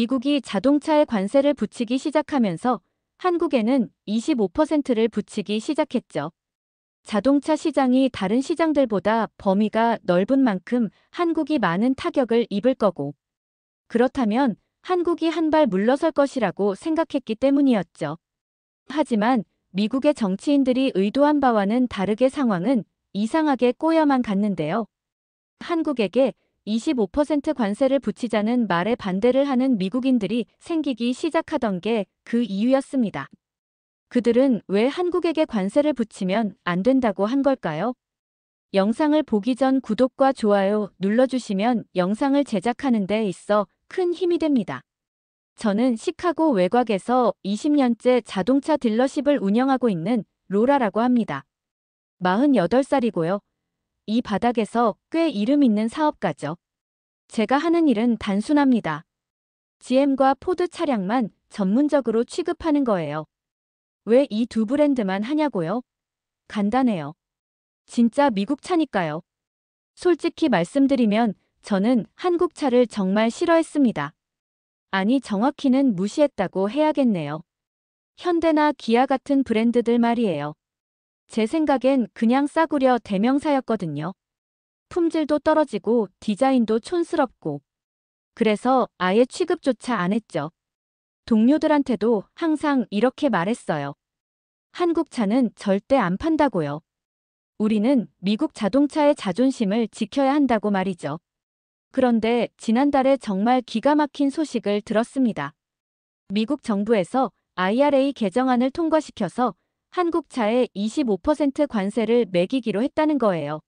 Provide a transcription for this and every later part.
미국이 자동차에 관세를 붙이기 시작하면서 한국에는 25%를 붙이기 시작했죠. 자동차 시장이 다른 시장들보다 범위가 넓은 만큼 한국이 많은 타격을 입을 거고, 그렇다면 한국이 한 발 물러설 것이라고 생각했기 때문이었죠. 하지만 미국의 정치인들이 의도한 바와는 다르게 상황은 이상하게 꼬여만 갔는데요. 한국에게 25% 관세를 붙이자는 말에 반대를 하는 미국인들이 생기기 시작하던 게 그 이유였습니다. 그들은 왜 한국에게 관세를 붙이면 안 된다고 한 걸까요? 영상을 보기 전 구독과 좋아요 눌러주시면 영상을 제작하는 데 있어 큰 힘이 됩니다. 저는 시카고 외곽에서 20년째 자동차 딜러십을 운영하고 있는 로라라고 합니다. 48살이고요. 이 바닥에서 꽤 이름 있는 사업가죠. 제가 하는 일은 단순합니다. GM과 포드 차량만 전문적으로 취급하는 거예요. 왜 이 두 브랜드만 하냐고요? 간단해요. 진짜 미국 차니까요. 솔직히 말씀드리면 저는 한국 차를 정말 싫어했습니다. 아니, 정확히는 무시했다고 해야겠네요. 현대나 기아 같은 브랜드들 말이에요. 제 생각엔 그냥 싸구려 대명사였거든요. 품질도 떨어지고 디자인도 촌스럽고. 그래서 아예 취급조차 안 했죠. 동료들한테도 항상 이렇게 말했어요. 한국 차는 절대 안 판다고요. 우리는 미국 자동차의 자존심을 지켜야 한다고 말이죠. 그런데 지난달에 정말 기가 막힌 소식을 들었습니다. 미국 정부에서 IRA 개정안을 통과시켜서 한국 차에 25% 관세를 매기기로 했다는 거예요.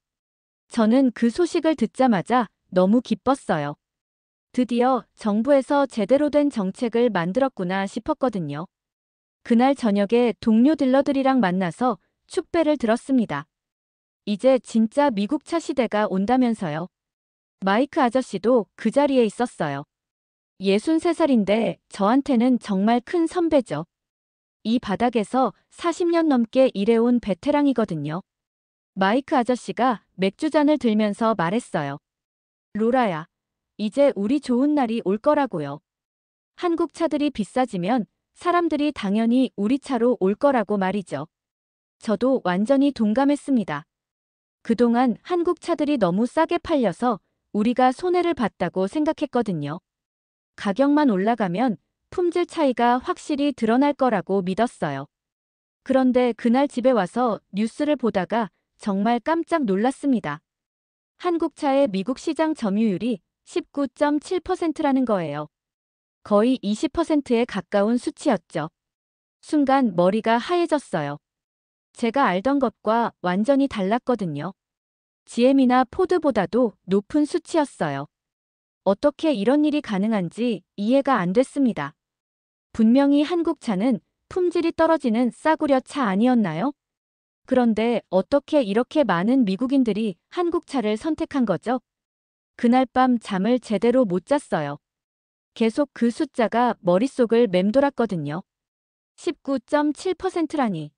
저는 그 소식을 듣자마자 너무 기뻤어요. 드디어 정부에서 제대로 된 정책을 만들었구나 싶었거든요. 그날 저녁에 동료 딜러들이랑 만나서 축배를 들었습니다. 이제 진짜 미국 차 시대가 온다면서요. 마이크 아저씨도 그 자리에 있었어요. 63살인데 저한테는 정말 큰 선배죠. 이 바닥에서 40년 넘게 일해온 베테랑이거든요. 마이크 아저씨가 맥주잔을 들면서 말했어요. 로라야, 이제 우리 좋은 날이 올 거라고요. 한국 차들이 비싸지면 사람들이 당연히 우리 차로 올 거라고 말이죠. 저도 완전히 동감했습니다. 그동안 한국 차들이 너무 싸게 팔려서 우리가 손해를 봤다고 생각했거든요. 가격만 올라가면 품질 차이가 확실히 드러날 거라고 믿었어요. 그런데 그날 집에 와서 뉴스를 보다가 정말 깜짝 놀랐습니다. 한국 차의 미국 시장 점유율이 19.7%라는 거예요. 거의 20%에 가까운 수치였죠. 순간 머리가 하얘졌어요. 제가 알던 것과 완전히 달랐거든요. GM이나 포드보다도 높은 수치였어요. 어떻게 이런 일이 가능한지 이해가 안 됐습니다. 분명히 한국 차는 품질이 떨어지는 싸구려 차 아니었나요? 그런데 어떻게 이렇게 많은 미국인들이 한국 차를 선택한 거죠? 그날 밤 잠을 제대로 못 잤어요. 계속 그 숫자가 머릿속을 맴돌았거든요. 19.7%라니.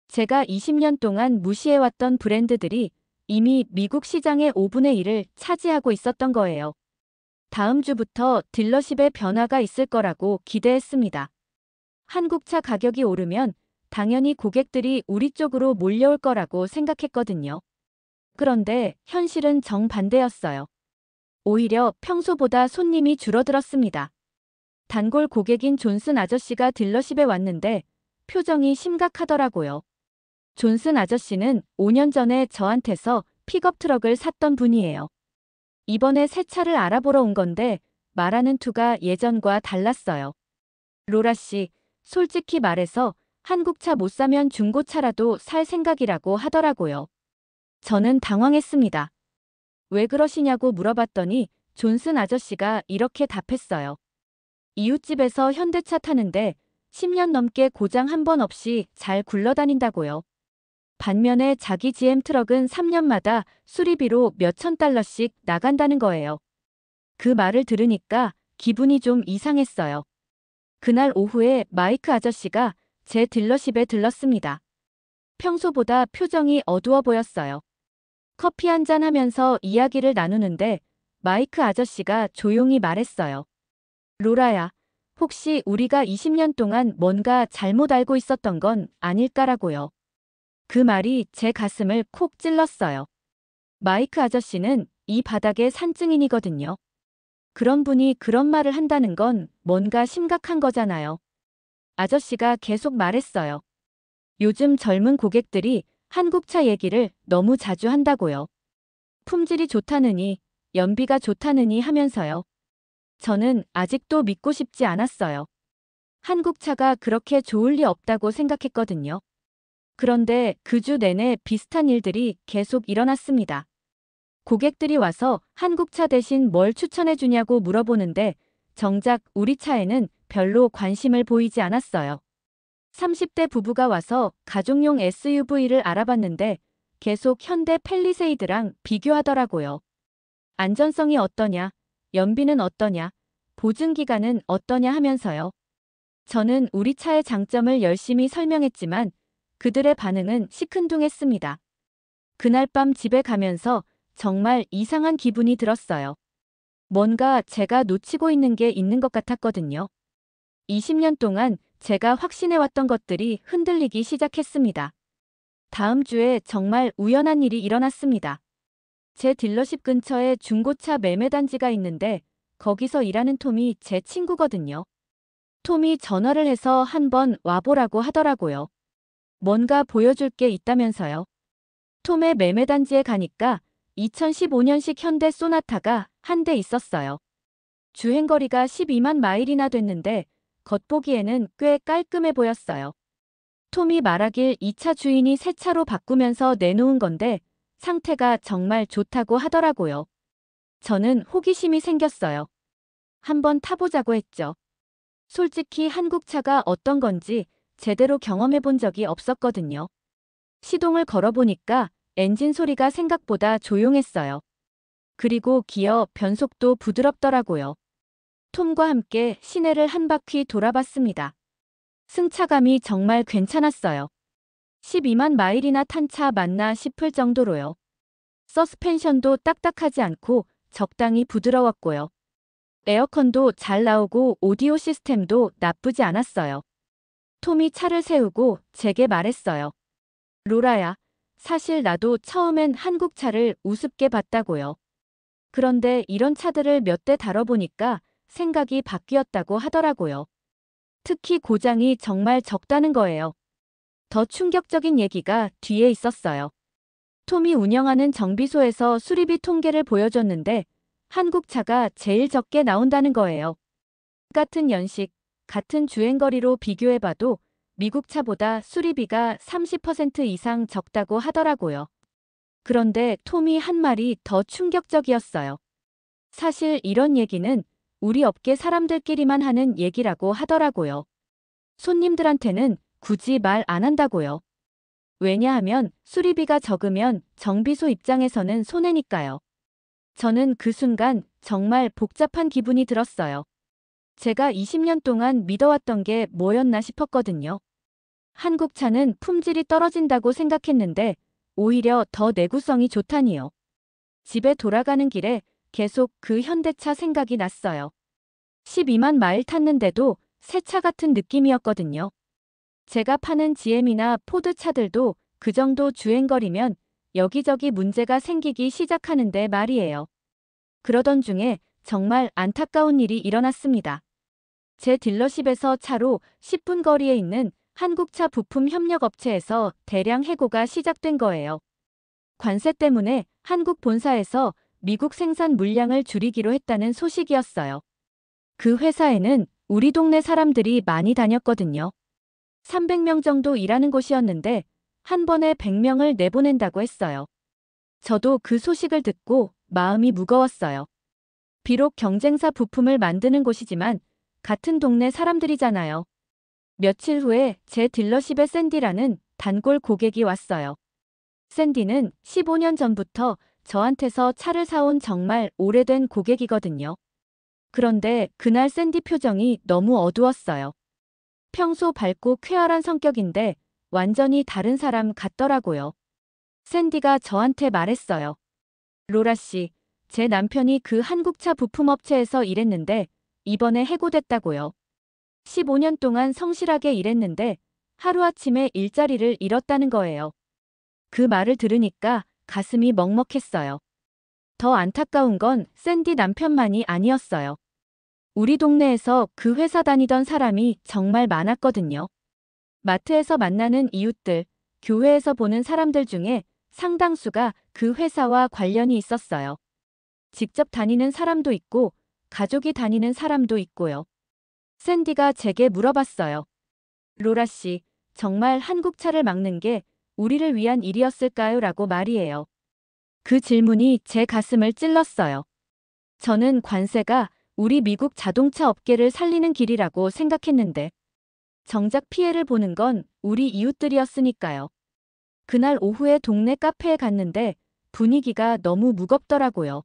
제가 20년 동안 무시해왔던 브랜드들이 이미 미국 시장의 5분의 1을 차지하고 있었던 거예요. 다음 주부터 딜러십에 변화가 있을 거라고 기대했습니다. 한국차 가격이 오르면 당연히 고객들이 우리 쪽으로 몰려올 거라고 생각했거든요. 그런데 현실은 정반대였어요. 오히려 평소보다 손님이 줄어들었습니다. 단골 고객인 존슨 아저씨가 딜러십에 왔는데 표정이 심각하더라고요. 존슨 아저씨는 5년 전에 저한테서 픽업 트럭을 샀던 분이에요. 이번에 새 차를 알아보러 온 건데 말하는 투가 예전과 달랐어요. 로라 씨, 솔직히 말해서 한국차 못 사면 중고차라도 살 생각이라고 하더라고요. 저는 당황했습니다. 왜 그러시냐고 물어봤더니 존슨 아저씨가 이렇게 답했어요. 이웃집에서 현대차 타는데 10년 넘게 고장 한 번 없이 잘 굴러다닌다고요. 반면에 자기 GM 트럭은 3년마다 수리비로 몇천 달러씩 나간다는 거예요. 그 말을 들으니까 기분이 좀 이상했어요. 그날 오후에 마이크 아저씨가 제 딜러십에 들렀습니다. 평소보다 표정이 어두워 보였어요. 커피 한잔 하면서 이야기를 나누는데 마이크 아저씨가 조용히 말했어요. 로라야, 혹시 우리가 20년 동안 뭔가 잘못 알고 있었던 건 아닐까라고요. 그 말이 제 가슴을 콕 찔렀어요. 마이크 아저씨는 이 바닥의 산증인이거든요. 그런 분이 그런 말을 한다는 건 뭔가 심각한 거잖아요. 아저씨가 계속 말했어요. 요즘 젊은 고객들이 한국차 얘기를 너무 자주 한다고요. 품질이 좋다느니, 연비가 좋다느니 하면서요. 저는 아직도 믿고 싶지 않았어요. 한국차가 그렇게 좋을 리 없다고 생각했거든요. 그런데 그 주 내내 비슷한 일들이 계속 일어났습니다. 고객들이 와서 한국차 대신 뭘 추천해 주냐고 물어보는데 정작 우리 차에는 별로 관심을 보이지 않았어요. 30대 부부가 와서 가족용 SUV를 알아봤는데 계속 현대 팰리세이드랑 비교하더라고요. 안전성이 어떠냐, 연비는 어떠냐, 보증기간은 어떠냐 하면서요. 저는 우리 차의 장점을 열심히 설명했지만 그들의 반응은 시큰둥했습니다. 그날 밤 집에 가면서 정말 이상한 기분이 들었어요. 뭔가 제가 놓치고 있는 게 있는 것 같았거든요. 20년 동안 제가 확신해왔던 것들이 흔들리기 시작했습니다. 다음 주에 정말 우연한 일이 일어났습니다. 제 딜러십 근처에 중고차 매매단지가 있는데 거기서 일하는 톰이 제 친구거든요. 톰이 전화를 해서 한번 와보라고 하더라고요. 뭔가 보여줄 게 있다면서요. 톰의 매매단지에 가니까 2015년식 현대 소나타가 한 대 있었어요. 주행거리가 12만 마일이나 됐는데 겉보기에는 꽤 깔끔해 보였어요. 톰이 말하길 이 차 주인이 새 차로 바꾸면서 내놓은 건데 상태가 정말 좋다고 하더라고요. 저는 호기심이 생겼어요. 한번 타보자고 했죠. 솔직히 한국차가 어떤 건지 제대로 경험해 본 적이 없었거든요. 시동을 걸어보니까 엔진 소리가 생각보다 조용했어요. 그리고 기어 변속도 부드럽더라고요. 톰과 함께 시내를 한 바퀴 돌아봤습니다. 승차감이 정말 괜찮았어요. 12만 마일이나 탄 차 맞나 싶을 정도로요. 서스펜션도 딱딱하지 않고 적당히 부드러웠고요. 에어컨도 잘 나오고 오디오 시스템도 나쁘지 않았어요. 톰이 차를 세우고 제게 말했어요. 로라야, 사실 나도 처음엔 한국 차를 우습게 봤다고요. 그런데 이런 차들을 몇 대 다뤄보니까 생각이 바뀌었다고 하더라고요. 특히 고장이 정말 적다는 거예요. 더 충격적인 얘기가 뒤에 있었어요. 톰이 운영하는 정비소에서 수리비 통계를 보여줬는데 한국 차가 제일 적게 나온다는 거예요. 같은 연식, 같은 주행거리로 비교해봐도 미국 차보다 수리비가 30% 이상 적다고 하더라고요. 그런데 톰이 한 말이 더 충격적이었어요. 사실 이런 얘기는 우리 업계 사람들끼리만 하는 얘기라고 하더라고요. 손님들한테는 굳이 말 안 한다고요. 왜냐하면 수리비가 적으면 정비소 입장에서는 손해니까요. 저는 그 순간 정말 복잡한 기분이 들었어요. 제가 20년 동안 믿어왔던 게 뭐였나 싶었거든요. 한국 차는 품질이 떨어진다고 생각했는데 오히려 더 내구성이 좋다니요. 집에 돌아가는 길에 계속 그 현대차 생각이 났어요. 12만 마일 탔는데도 새 차 같은 느낌이었거든요. 제가 파는 GM이나 포드 차들도 그 정도 주행거리면 여기저기 문제가 생기기 시작하는데 말이에요. 그러던 중에 정말 안타까운 일이 일어났습니다. 제 딜러십에서 차로 10분 거리에 있는 한국차 부품 협력업체에서 대량 해고가 시작된 거예요. 관세 때문에 한국 본사에서 미국 생산 물량을 줄이기로 했다는 소식이었어요. 그 회사에는 우리 동네 사람들이 많이 다녔거든요. 300명 정도 일하는 곳이었는데 한 번에 100명을 내보낸다고 했어요. 저도 그 소식을 듣고 마음이 무거웠어요. 비록 경쟁사 부품을 만드는 곳이지만 같은 동네 사람들이잖아요. 며칠 후에 제 딜러십에 샌디라는 단골 고객이 왔어요. 샌디는 15년 전부터 저한테서 차를 사온 정말 오래된 고객이거든요. 그런데 그날 샌디 표정이 너무 어두웠어요. 평소 밝고 쾌활한 성격인데 완전히 다른 사람 같더라고요. 샌디가 저한테 말했어요. 로라 씨, 제 남편이 그 한국차 부품업체에서 일했는데 이번에 해고됐다고요. 15년 동안 성실하게 일했는데 하루아침에 일자리를 잃었다는 거예요. 그 말을 들으니까 가슴이 먹먹했어요. 더 안타까운 건 샌디 남편만이 아니었어요. 우리 동네에서 그 회사 다니던 사람이 정말 많았거든요. 마트에서 만나는 이웃들, 교회에서 보는 사람들 중에 상당수가 그 회사와 관련이 있었어요. 직접 다니는 사람도 있고, 가족이 다니는 사람도 있고요. 샌디가 제게 물어봤어요. 로라 씨, 정말 한국차를 막는 게 우리를 위한 일이었을까요? 라고 말이에요. 그 질문이 제 가슴을 찔렀어요. 저는 관세가 우리 미국 자동차 업계를 살리는 길이라고 생각했는데, 정작 피해를 보는 건 우리 이웃들이었으니까요. 그날 오후에 동네 카페에 갔는데 분위기가 너무 무겁더라고요.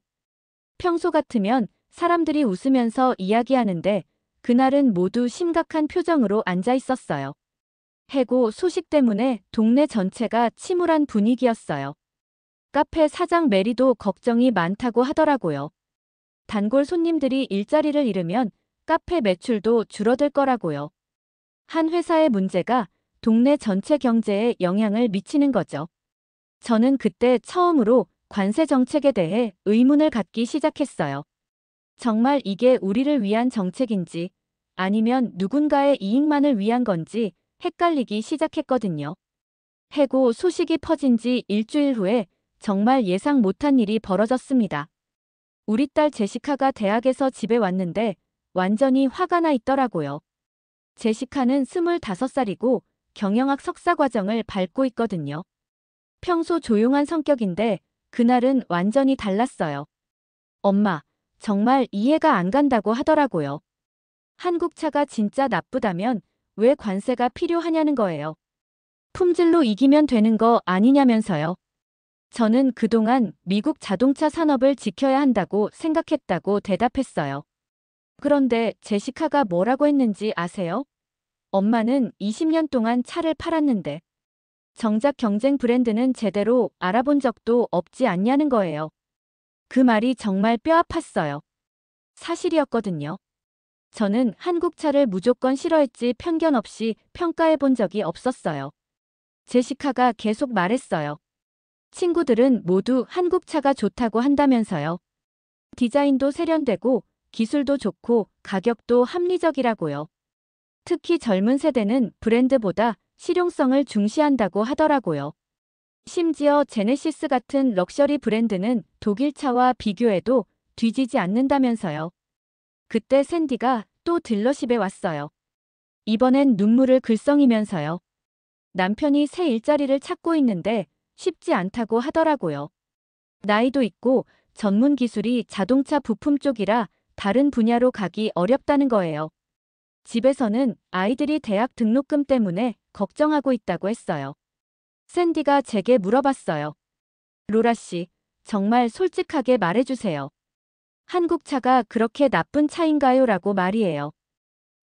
평소 같으면 사람들이 웃으면서 이야기하는데 그날은 모두 심각한 표정으로 앉아 있었어요. 해고 소식 때문에 동네 전체가 침울한 분위기였어요. 카페 사장 메리도 걱정이 많다고 하더라고요. 단골 손님들이 일자리를 잃으면 카페 매출도 줄어들 거라고요. 한 회사의 문제가 동네 전체 경제에 영향을 미치는 거죠. 저는 그때 처음으로 관세 정책에 대해 의문을 갖기 시작했어요. 정말 이게 우리를 위한 정책인지 아니면 누군가의 이익만을 위한 건지 헷갈리기 시작했거든요. 해고 소식이 퍼진 지 일주일 후에 정말 예상 못한 일이 벌어졌습니다. 우리 딸 제시카가 대학에서 집에 왔는데 완전히 화가 나 있더라고요. 제시카는 25살이고 경영학 석사 과정을 밟고 있거든요. 평소 조용한 성격인데 그날은 완전히 달랐어요. 엄마, 정말 이해가 안 간다고 하더라고요. 한국차가 진짜 나쁘다면 왜 관세가 필요하냐는 거예요. 품질로 이기면 되는 거 아니냐면서요. 저는 그동안 미국 자동차 산업을 지켜야 한다고 생각했다고 대답했어요. 그런데 제시카가 뭐라고 했는지 아세요? 엄마는 20년 동안 차를 팔았는데 정작 경쟁 브랜드는 제대로 알아본 적도 없지 않냐는 거예요. 그 말이 정말 뼈 아팠어요. 사실이었거든요. 저는 한국 차를 무조건 싫어했지 편견 없이 평가해 본 적이 없었어요. 제시카가 계속 말했어요. 친구들은 모두 한국 차가 좋다고 한다면서요. 디자인도 세련되고 기술도 좋고 가격도 합리적이라고요. 특히 젊은 세대는 브랜드보다 실용성을 중시한다고 하더라고요. 심지어 제네시스 같은 럭셔리 브랜드는 독일 차와 비교해도 뒤지지 않는다면서요. 그때 샌디가 또 딜러십에 왔어요. 이번엔 눈물을 글썽이면서요. 남편이 새 일자리를 찾고 있는데 쉽지 않다고 하더라고요. 나이도 있고 전문 기술이 자동차 부품 쪽이라 다른 분야로 가기 어렵다는 거예요. 집에서는 아이들이 대학 등록금 때문에 걱정하고 있다고 했어요. 샌디가 제게 물어봤어요. 로라 씨, 정말 솔직하게 말해주세요. 한국 차가 그렇게 나쁜 차인가요? 라고 말이에요.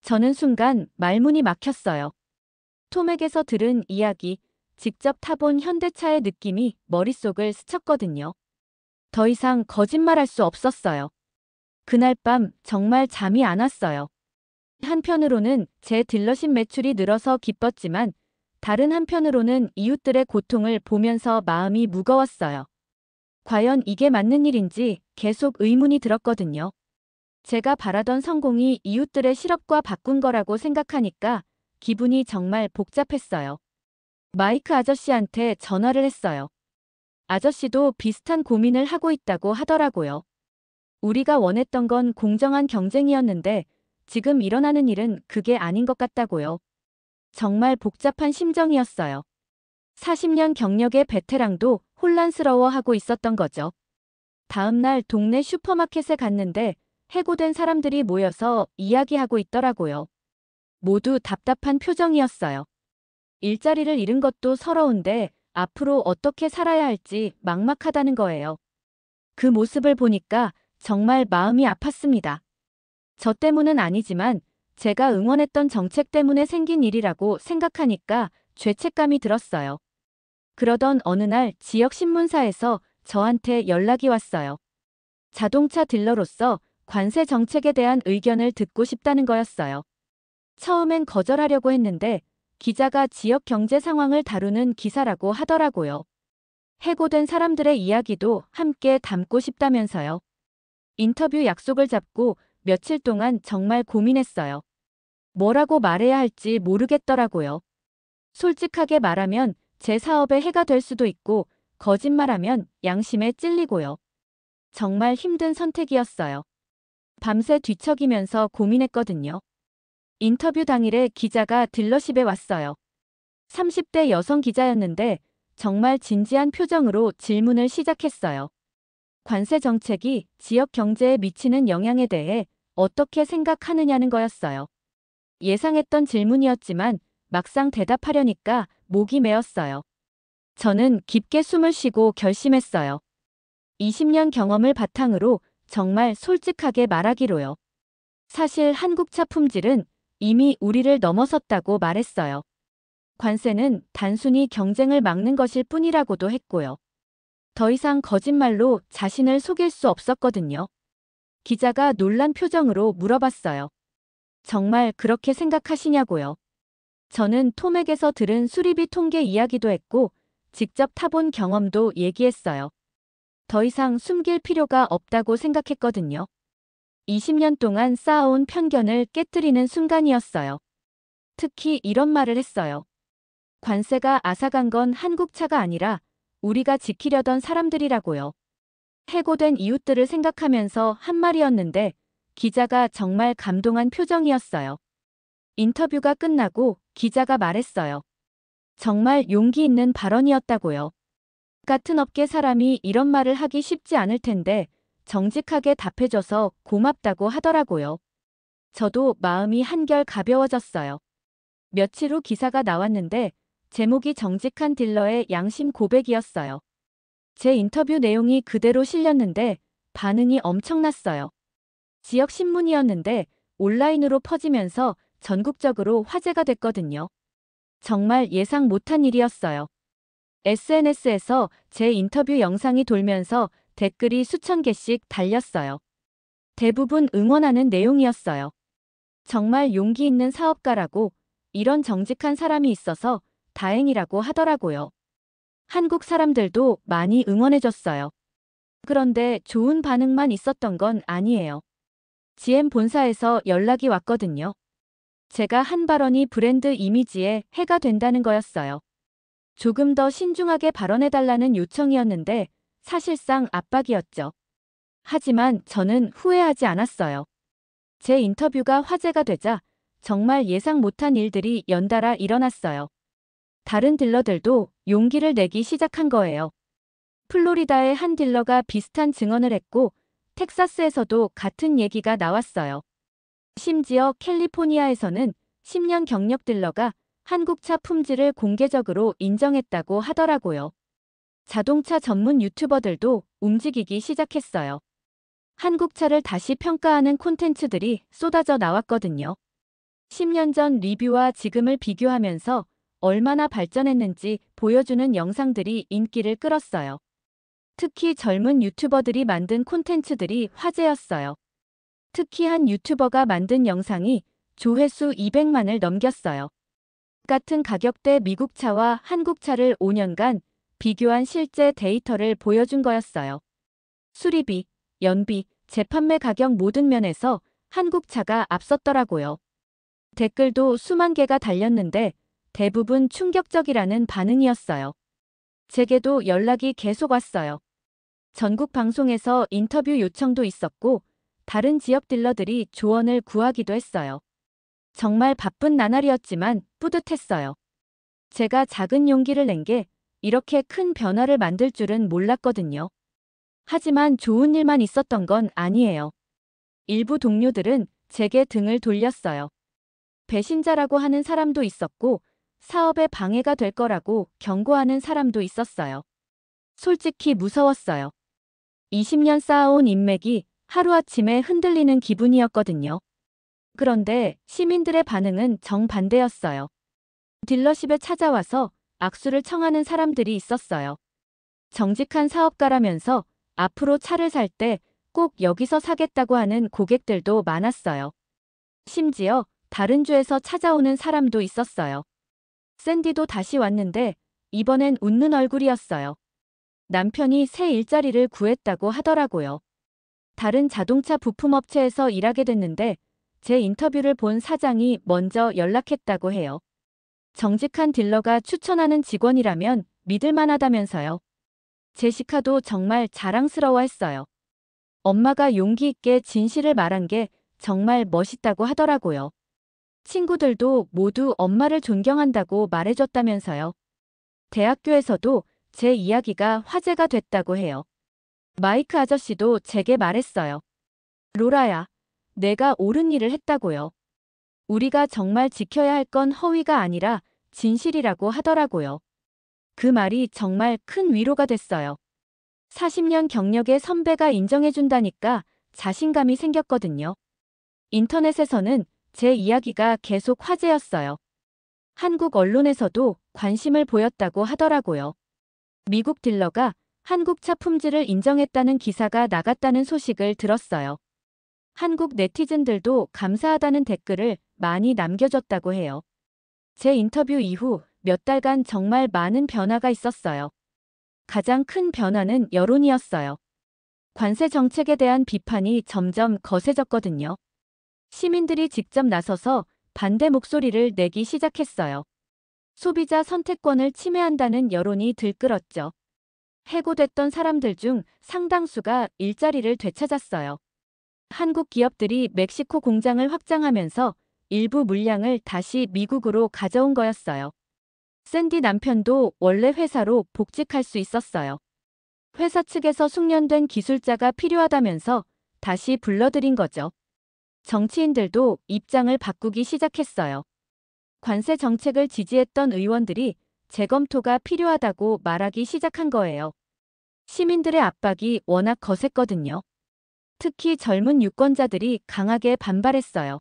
저는 순간 말문이 막혔어요. 토맥에서 들은 이야기, 직접 타본 현대차의 느낌이 머릿속을 스쳤거든요. 더 이상 거짓말할 수 없었어요. 그날 밤 정말 잠이 안 왔어요. 한편으로는 제 딜러십 매출이 늘어서 기뻤지만 다른 한편으로는 이웃들의 고통을 보면서 마음이 무거웠어요. 과연 이게 맞는 일인지 계속 의문이 들었거든요. 제가 바라던 성공이 이웃들의 실업과 바꾼 거라고 생각하니까 기분이 정말 복잡했어요. 마이크 아저씨한테 전화를 했어요. 아저씨도 비슷한 고민을 하고 있다고 하더라고요. 우리가 원했던 건 공정한 경쟁이었는데 지금 일어나는 일은 그게 아닌 것 같다고요. 정말 복잡한 심정이었어요. 40년 경력의 베테랑도 혼란스러워하고 있었던 거죠. 다음 날 동네 슈퍼마켓에 갔는데 해고된 사람들이 모여서 이야기하고 있더라고요. 모두 답답한 표정이었어요. 일자리를 잃은 것도 서러운데 앞으로 어떻게 살아야 할지 막막하다는 거예요. 그 모습을 보니까 정말 마음이 아팠습니다. 저 때문은 아니지만 제가 응원했던 정책 때문에 생긴 일이라고 생각하니까 죄책감이 들었어요. 그러던 어느 날 지역 신문사에서 저한테 연락이 왔어요. 자동차 딜러로서 관세 정책에 대한 의견을 듣고 싶다는 거였어요. 처음엔 거절하려고 했는데 기자가 지역 경제 상황을 다루는 기사라고 하더라고요. 해고된 사람들의 이야기도 함께 담고 싶다면서요. 인터뷰 약속을 잡고 며칠 동안 정말 고민했어요. 뭐라고 말해야 할지 모르겠더라고요. 솔직하게 말하면 제 사업에 해가 될 수도 있고, 거짓말하면 양심에 찔리고요. 정말 힘든 선택이었어요. 밤새 뒤척이면서 고민했거든요. 인터뷰 당일에 기자가 딜러십에 왔어요. 30대 여성 기자였는데 정말 진지한 표정으로 질문을 시작했어요. 관세 정책이 지역 경제에 미치는 영향에 대해 어떻게 생각하느냐는 거였어요. 예상했던 질문이었지만 막상 대답하려니까 목이 메었어요. 저는 깊게 숨을 쉬고 결심했어요. 20년 경험을 바탕으로 정말 솔직하게 말하기로요. 사실 한국차 품질은 이미 우리를 넘어섰다고 말했어요. 관세는 단순히 경쟁을 막는 것일 뿐이라고도 했고요. 더 이상 거짓말로 자신을 속일 수 없었거든요. 기자가 놀란 표정으로 물어봤어요. 정말 그렇게 생각하시냐고요. 저는 토맥에서 들은 수리비 통계 이야기도 했고 직접 타본 경험도 얘기했어요. 더 이상 숨길 필요가 없다고 생각했거든요. 20년 동안 쌓아온 편견을 깨뜨리는 순간이었어요. 특히 이런 말을 했어요. 관세가 앗아간 건 한국차가 아니라 우리가 지키려던 사람들이라고요. 해고된 이웃들을 생각하면서 한 말이었는데 기자가 정말 감동한 표정이었어요. 인터뷰가 끝나고 기자가 말했어요. 정말 용기 있는 발언이었다고요. 같은 업계 사람이 이런 말을 하기 쉽지 않을 텐데 정직하게 답해줘서 고맙다고 하더라고요. 저도 마음이 한결 가벼워졌어요. 며칠 후 기사가 나왔는데 제목이 정직한 딜러의 양심 고백이었어요. 제 인터뷰 내용이 그대로 실렸는데 반응이 엄청났어요. 지역 신문이었는데 온라인으로 퍼지면서 전국적으로 화제가 됐거든요. 정말 예상 못한 일이었어요. SNS에서 제 인터뷰 영상이 돌면서 댓글이 수천 개씩 달렸어요. 대부분 응원하는 내용이었어요. 정말 용기 있는 사업가라고, 이런 정직한 사람이 있어서 다행이라고 하더라고요. 한국 사람들도 많이 응원해줬어요. 그런데 좋은 반응만 있었던 건 아니에요. GM 본사에서 연락이 왔거든요. 제가 한 발언이 브랜드 이미지에 해가 된다는 거였어요. 조금 더 신중하게 발언해달라는 요청이었는데 사실상 압박이었죠. 하지만 저는 후회하지 않았어요. 제 인터뷰가 화제가 되자 정말 예상 못한 일들이 연달아 일어났어요. 다른 딜러들도 용기를 내기 시작한 거예요. 플로리다의 한 딜러가 비슷한 증언을 했고 텍사스에서도 같은 얘기가 나왔어요. 심지어 캘리포니아에서는 10년 경력 딜러가 한국차 품질을 공개적으로 인정했다고 하더라고요. 자동차 전문 유튜버들도 움직이기 시작했어요. 한국차를 다시 평가하는 콘텐츠들이 쏟아져 나왔거든요. 10년 전 리뷰와 지금을 비교하면서 얼마나 발전했는지 보여주는 영상들이 인기를 끌었어요. 특히 젊은 유튜버들이 만든 콘텐츠들이 화제였어요. 특히 한 유튜버가 만든 영상이 조회수 200만을 넘겼어요. 같은 가격대 미국 차와 한국 차를 5년간 비교한 실제 데이터를 보여준 거였어요. 수리비, 연비, 재판매 가격 모든 면에서 한국 차가 앞섰더라고요. 댓글도 수만 개가 달렸는데 대부분 충격적이라는 반응이었어요. 제게도 연락이 계속 왔어요. 전국 방송에서 인터뷰 요청도 있었고 다른 지역 딜러들이 조언을 구하기도 했어요. 정말 바쁜 나날이었지만 뿌듯했어요. 제가 작은 용기를 낸 게 이렇게 큰 변화를 만들 줄은 몰랐거든요. 하지만 좋은 일만 있었던 건 아니에요. 일부 동료들은 제게 등을 돌렸어요. 배신자라고 하는 사람도 있었고 사업에 방해가 될 거라고 경고하는 사람도 있었어요. 솔직히 무서웠어요. 20년 쌓아온 인맥이 하루아침에 흔들리는 기분이었거든요. 그런데 시민들의 반응은 정반대였어요. 딜러십에 찾아와서 악수를 청하는 사람들이 있었어요. 정직한 사업가라면서 앞으로 차를 살 때 꼭 여기서 사겠다고 하는 고객들도 많았어요. 심지어 다른 주에서 찾아오는 사람도 있었어요. 샌디도 다시 왔는데 이번엔 웃는 얼굴이었어요. 남편이 새 일자리를 구했다고 하더라고요. 다른 자동차 부품업체에서 일하게 됐는데 제 인터뷰를 본 사장이 먼저 연락했다고 해요. 정직한 딜러가 추천하는 직원이라면 믿을 만하다면서요. 제시카도 정말 자랑스러워했어요. 엄마가 용기 있게 진실을 말한 게 정말 멋있다고 하더라고요. 친구들도 모두 엄마를 존경한다고 말해줬다면서요. 대학교에서도 제 이야기가 화제가 됐다고 해요. 마이크 아저씨도 제게 말했어요. 로라야, 내가 옳은 일을 했다고요. 우리가 정말 지켜야 할 건 허위가 아니라 진실이라고 하더라고요. 그 말이 정말 큰 위로가 됐어요. 40년 경력의 선배가 인정해준다니까 자신감이 생겼거든요. 인터넷에서는 제 이야기가 계속 화제였어요. 한국 언론에서도 관심을 보였다고 하더라고요. 미국 딜러가 한국 차 품질을 인정했다는 기사가 나갔다는 소식을 들었어요. 한국 네티즌들도 감사하다는 댓글을 많이 남겨줬다고 해요. 제 인터뷰 이후 몇 달간 정말 많은 변화가 있었어요. 가장 큰 변화는 여론이었어요. 관세 정책에 대한 비판이 점점 거세졌거든요. 시민들이 직접 나서서 반대 목소리를 내기 시작했어요. 소비자 선택권을 침해한다는 여론이 들끓었죠. 해고됐던 사람들 중 상당수가 일자리를 되찾았어요. 한국 기업들이 멕시코 공장을 확장하면서 일부 물량을 다시 미국으로 가져온 거였어요. 샌디 남편도 원래 회사로 복직할 수 있었어요. 회사 측에서 숙련된 기술자가 필요하다면서 다시 불러들인 거죠. 정치인들도 입장을 바꾸기 시작했어요. 관세 정책을 지지했던 의원들이 재검토가 필요하다고 말하기 시작한 거예요. 시민들의 압박이 워낙 거셌거든요. 특히 젊은 유권자들이 강하게 반발했어요.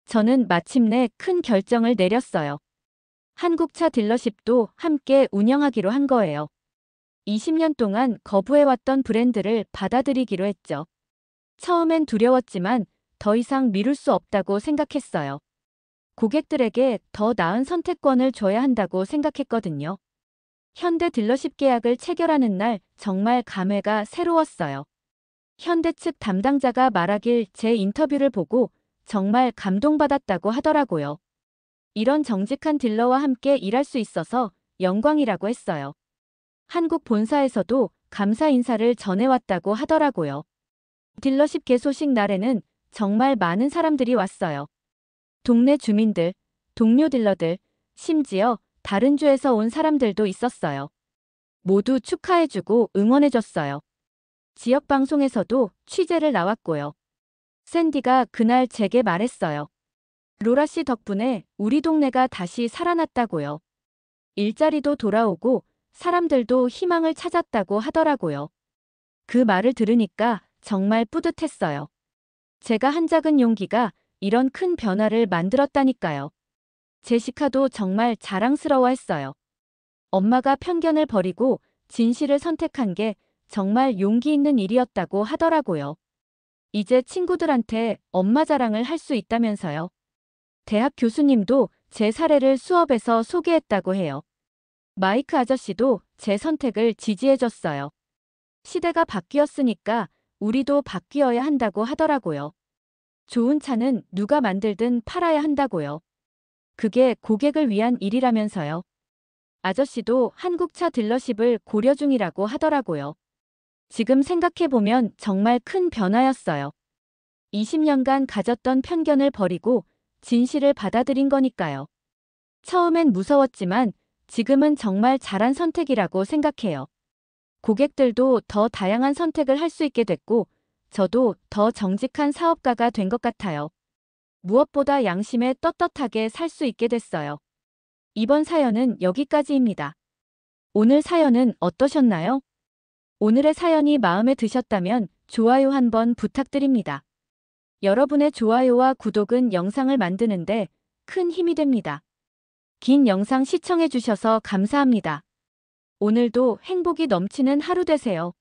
저는 마침내 큰 결정을 내렸어요. 한국차 딜러십도 함께 운영하기로 한 거예요. 20년 동안 거부해왔던 브랜드를 받아들이기로 했죠. 처음엔 두려웠지만 더 이상 미룰 수 없다고 생각했어요. 고객들에게 더 나은 선택권을 줘야 한다고 생각했거든요. 현대 딜러십 계약을 체결하는 날 정말 감회가 새로웠어요. 현대 측 담당자가 말하길 제 인터뷰를 보고 정말 감동받았다고 하더라고요. 이런 정직한 딜러와 함께 일할 수 있어서 영광이라고 했어요. 한국 본사에서도 감사 인사를 전해왔다고 하더라고요. 딜러십 개소식 날에는 정말 많은 사람들이 왔어요. 동네 주민들, 동료 딜러들, 심지어 다른 주에서 온 사람들도 있었어요. 모두 축하해주고 응원해줬어요. 지역 방송에서도 취재를 나왔고요. 샌디가 그날 제게 말했어요. 로라 씨 덕분에 우리 동네가 다시 살아났다고요. 일자리도 돌아오고 사람들도 희망을 찾았다고 하더라고요. 그 말을 들으니까 정말 뿌듯했어요. 제가 한 작은 용기가 이런 큰 변화를 만들었다니까요. 제시카도 정말 자랑스러워했어요. 엄마가 편견을 버리고 진실을 선택한 게 정말 용기 있는 일이었다고 하더라고요. 이제 친구들한테 엄마 자랑을 할 수 있다면서요. 대학 교수님도 제 사례를 수업에서 소개했다고 해요. 마이크 아저씨도 제 선택을 지지해줬어요. 시대가 바뀌었으니까 우리도 바뀌어야 한다고 하더라고요. 좋은 차는 누가 만들든 팔아야 한다고요. 그게 고객을 위한 일이라면서요. 아저씨도 한국차 딜러십을 고려 중이라고 하더라고요. 지금 생각해보면 정말 큰 변화였어요. 20년간 가졌던 편견을 버리고 진실을 받아들인 거니까요. 처음엔 무서웠지만 지금은 정말 잘한 선택이라고 생각해요. 고객들도 더 다양한 선택을 할 수 있게 됐고 저도 더 정직한 사업가가 된 것 같아요. 무엇보다 양심에 떳떳하게 살 수 있게 됐어요. 이번 사연은 여기까지입니다. 오늘 사연은 어떠셨나요? 오늘의 사연이 마음에 드셨다면 좋아요 한번 부탁드립니다. 여러분의 좋아요와 구독은 영상을 만드는데 큰 힘이 됩니다. 긴 영상 시청해주셔서 감사합니다. 오늘도 행복이 넘치는 하루 되세요.